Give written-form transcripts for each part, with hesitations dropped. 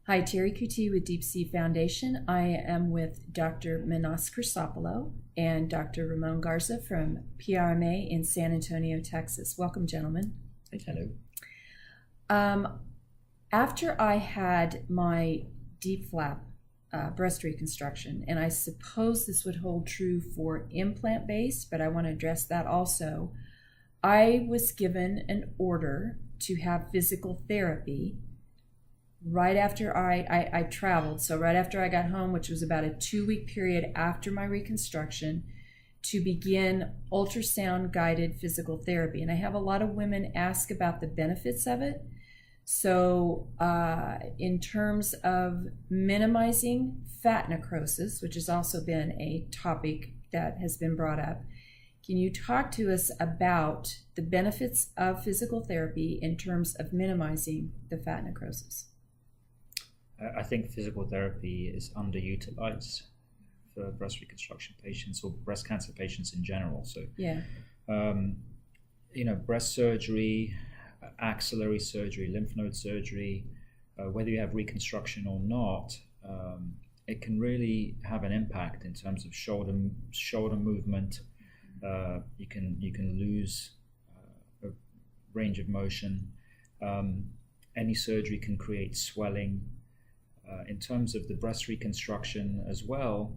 Hi, Terry QT with Deep Sea Foundation. I am with Dr. Minas Chrysopoulo and Dr. Ramon Garza from PRMA in San Antonio, Texas. Welcome, gentlemen. Hello. After I had my deep flap breast reconstruction, and I suppose this would hold true for implant-based, but I want to address that also, I was given an order to have physical therapy right after I traveled. So right after I got home, which was about a 2-week period after my reconstruction, to begin ultrasound guided physical therapy. And I have a lot of women ask about the benefits of it. So in terms of minimizing fat necrosis, which has also been a topic that has been brought up, can you talk to us about the benefits of physical therapy in terms of minimizing the fat necrosis? I think physical therapy is underutilized for breast reconstruction patients or breast cancer patients in general. So, yeah, breast surgery, axillary surgery, lymph node surgery, whether you have reconstruction or not, it can really have an impact in terms of shoulder movement. You can lose a range of motion. Any surgery can create swelling. In terms of the breast reconstruction as well,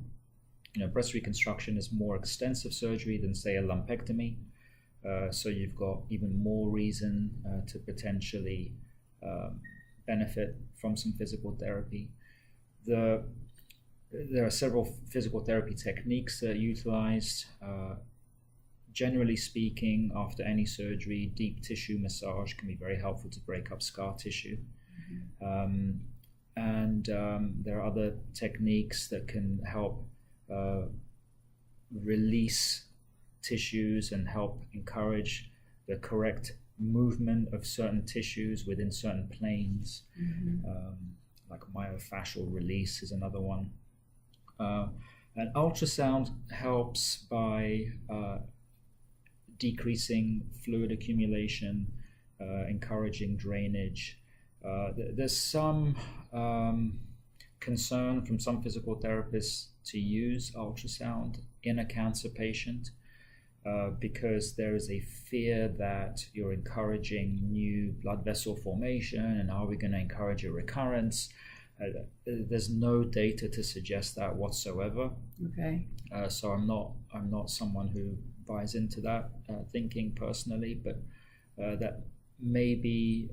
breast reconstruction is more extensive surgery than, say, a lumpectomy. So you've got even more reason to potentially benefit from some physical therapy. There are several physical therapy techniques that are utilized. Generally speaking, after any surgery, deep tissue massage can be very helpful to break up scar tissue. And there are other techniques that can help release tissues and help encourage the correct movement of certain tissues within certain planes. Like myofascial release is another one. And ultrasound helps by decreasing fluid accumulation, encouraging drainage. There's some concern from some physical therapists to use ultrasound in a cancer patient because there is a fear that you're encouraging new blood vessel formation, and are we going to encourage a recurrence? There's no data to suggest that whatsoever. Okay. So I'm not someone who buys into that thinking personally, but that may be.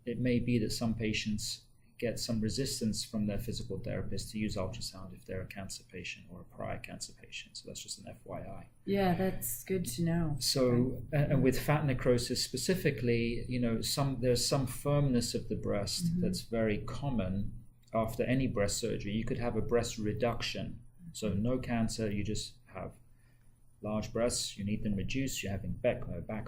It may be that some patients get some resistance from their physical therapist to use ultrasound if they're a cancer patient or a prior cancer patient. So that's just an FYI. Yeah, that's good to know. So, and with fat necrosis specifically, there's some firmness of the breast that's very common after any breast surgery. You could have a breast reduction. So no cancer, you just have large breasts, you need them reduced, you're having back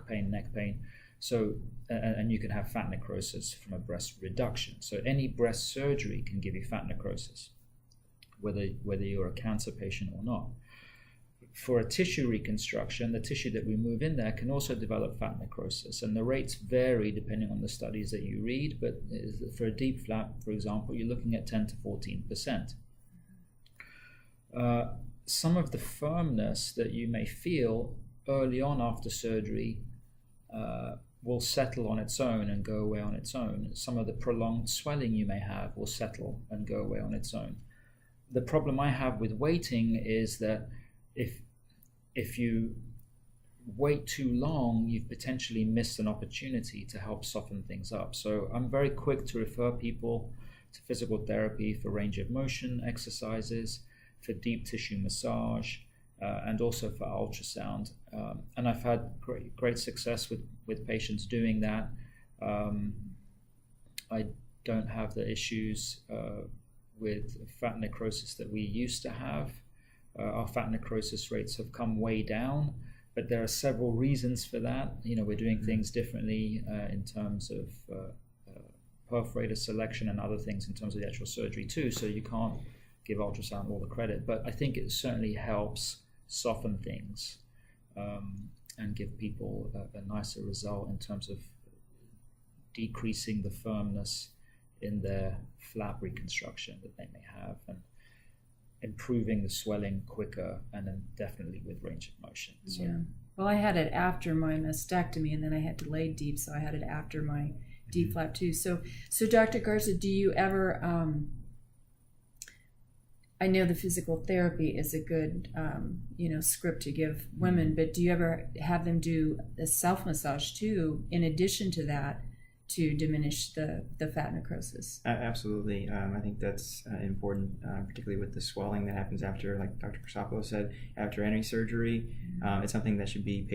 pain, neck pain. So, and you can have fat necrosis from a breast reduction. So any breast surgery can give you fat necrosis, whether you're a cancer patient or not. For a tissue reconstruction, the tissue that we move in there can also develop fat necrosis, and the rates vary depending on the studies that you read, but for a deep flap, for example, you're looking at 10 to 14%. Some of the firmness that you may feel early on after surgery will settle on its own and go away on its own. Some of the prolonged swelling you may have will settle and go away on its own. The problem I have with waiting is that if you wait too long, you've potentially missed an opportunity to help soften things up. So I'm very quick to refer people to physical therapy for range of motion exercises, for deep tissue massage, and also for ultrasound. And I've had great success with patients doing that. I don't have the issues with fat necrosis that we used to have. Our fat necrosis rates have come way down, but there are several reasons for that. We're doing things differently in terms of perforator selection and other things in terms of the actual surgery too, so you can't give ultrasound all the credit, but I think it certainly helps soften things and give people a nicer result in terms of decreasing the firmness in their flap reconstruction that they may have, and improving the swelling quicker, and then definitely with range of motion. So, yeah. Well, I had it after my mastectomy, and then I had delayed deep, so I had it after my deep flap too. So Dr. Garza, do you ever, I know the physical therapy is a good, script to give women, but do you ever have them do a self-massage too, in addition to that, to diminish the fat necrosis? Absolutely. I think that's important, particularly with the swelling that happens after, like Dr. Chrysopoulo said, after any surgery. It's something that should be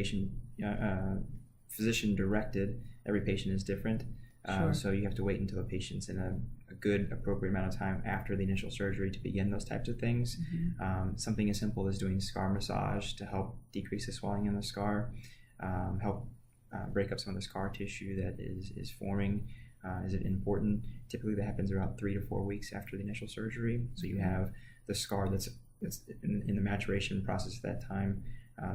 physician directed. Every patient is different. Sure. So you have to wait until the patient's in a good, appropriate amount of time after the initial surgery to begin those types of things. Something as simple as doing scar massage to help decrease the swelling in the scar, help break up some of the scar tissue that is forming is important. Typically that happens about 3 to 4 weeks after the initial surgery. So you have the scar that's in the maturation process at that time.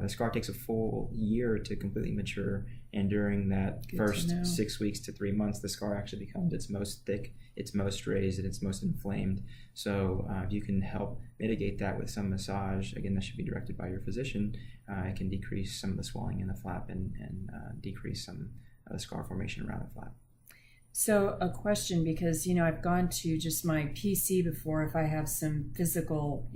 The scar takes a full year to completely mature, and during that first 6 weeks to 3 months, the scar actually becomes its most thick, its most raised, and its most inflamed. So if you can help mitigate that with some massage, again, that should be directed by your physician, it can decrease some of the swelling in the flap and decrease some of the scar formation around the flap. So a question, because, I've gone to just my PC before if I have some physical,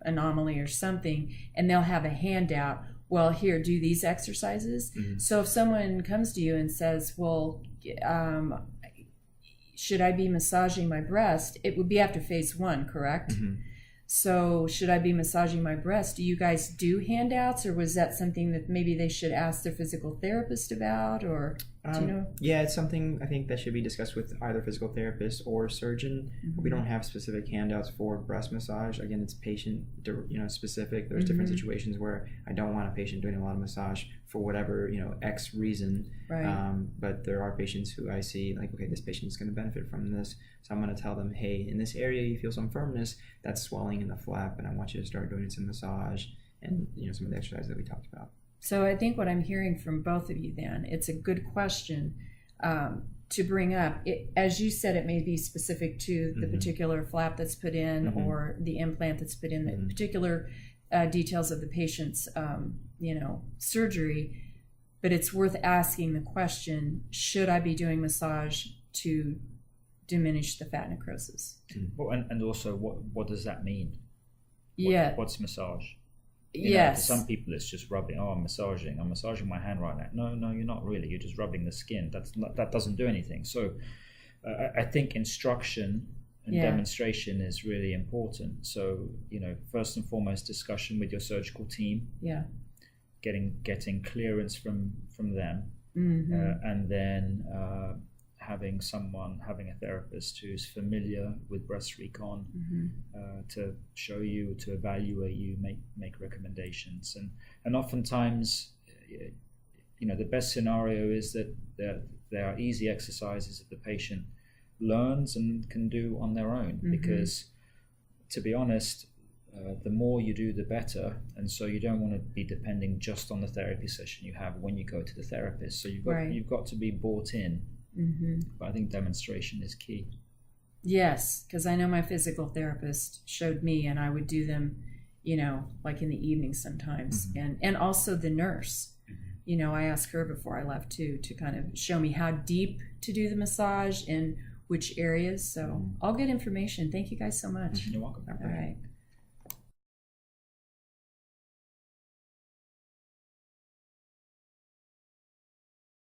anomaly or something, and they'll have a handout. Well, here, do these exercises. So if someone comes to you and says, well, should I be massaging my breast? It would be after phase 1, correct? So should I be massaging my breast? Do you guys do handouts, or was that something that maybe they should ask their physical therapist about, or do you know? Yeah, it's something I think that should be discussed with either physical therapist or surgeon. We don't have specific handouts for breast massage. Again, it's patient specific. There's different situations where I don't want a patient doing a lot of massage for whatever X reason. Right. But there are patients who I see like, okay, this patient is going to benefit from this, so I'm going to tell them, hey, in this area you feel some firmness, that's swelling in the flap, and I want you to start doing some massage and some of the exercises that we talked about. So I think what I'm hearing from both of you then, it's a good question to bring up. As you said, it may be specific to the particular flap that's put in or the implant that's put in, the particular details of the patient's surgery, but it's worth asking the question, should I be doing massage to diminish the fat necrosis? Well, and also, what does that mean? What's massage? Yes. For some people, it's just rubbing. Oh, I'm massaging my hand right now. No, you're not really. You're just rubbing the skin. That doesn't do anything. So, I think instruction and demonstration is really important. So, first and foremost, discussion with your surgical team. Yeah. Getting clearance from them, and then having a therapist who's familiar with breast recon to show you, to evaluate you, make recommendations, and oftentimes, the best scenario is that there are easy exercises that the patient learns and can do on their own, because, to be honest, the more you do, the better, and so you don't want to be depending just on the therapy session you have when you go to the therapist. So you've got to be bought in. But I think demonstration is key. Yes, because I know my physical therapist showed me, and I would do them, like in the evening sometimes, and also the nurse. I asked her before I left too, to kind of show me how deep to do the massage and which areas. So all good information. Thank you guys so much. You're welcome. All right.